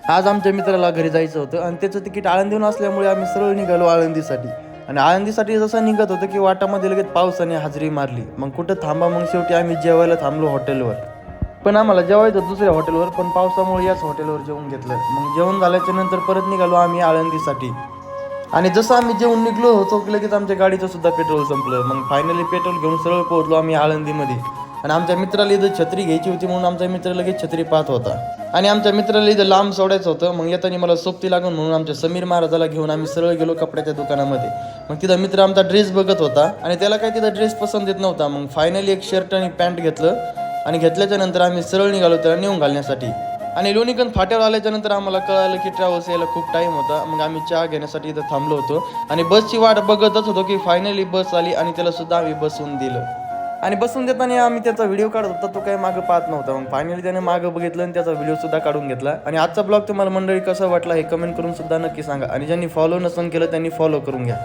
आज आमच्या मित्राला घरी जायचं होतं आणि त्याचं तिकीट आळंदीहून असल्यामुळे आम्ही सरळ निघालो आळंदीसाठी. आणि आळंदीसाठी जसं निघत होतं की वाटामध्ये लगेच पावसाने हजेरी मारली. मग कुठं थांबा, मग शेवटी आम्ही जेवायला थांबलो हॉटेलवर. पण आम्हाला जेवायचं दुसऱ्या हॉटेलवर, पण पावसामुळे याच हॉटेलवर जेवून घेतलं. मग जेवण झाल्याच्या नंतर परत निघालो आम्ही आळंदीसाठी. आणि जसं आम्ही जेवून निघलो होतो की लगेच आमच्या गाडीचं सुद्धा पेट्रोल संपलं. मग फायनली पेट्रोल घेऊन सरळ पोहोचलो आम्ही आळंदीमध्ये. आणि आमच्या मित्राला इथं छत्री घ्यायची होती म्हणून आमचा मित्र लगेच छत्री पाहत होता. आणि आमच्या मित्राला इथं लांब सोडायचं होतं. मग येताना मला सोबती लागून म्हणून आमच्या समीर महाराजाला घेऊन आम्ही सरळ गेलो कपड्याच्या दुकानामध्ये. मग तिथं मित्र आमचा ड्रेस बघत होता आणि त्याला काय तिथं ड्रेस पसंत येत नव्हता. मग फायनली एक शर्ट आणि पॅन्ट घेतलं आणि घेतल्याच्या नंतर आम्ही सरळ निघालो त्याला नेऊन घालण्यासाठी. आणि लोणीकंद फाट्यावर आल्याच्या नंतर आम्हाला कळालं की ट्रॅव्हल्स यायला खूप टाईम होता. मग आम्ही चहा घेण्यासाठी इथं थांबलो होतो आणि बसची वाट बघतच होतो की फायनली बस आली आणि त्याला सुद्धा आम्ही बसवून दिलं. आणि बसून देताना आम्ही त्याचा व्हिडिओ काढत होता, तो काही मागं पाहत नव्हता. मग फायनली त्याने मागं बघितलं आणि त्याचा व्हिडिओ सुद्धा काढून घेतला. आणि आजचा ब्लॉग तुम्हाला मंडळी कसा वाटला हे कमेंट करून सुद्धा नक्की सांगा. आणि ज्यांनी फॉलो नसेल केलं त्यांनी फॉलो करून घ्या.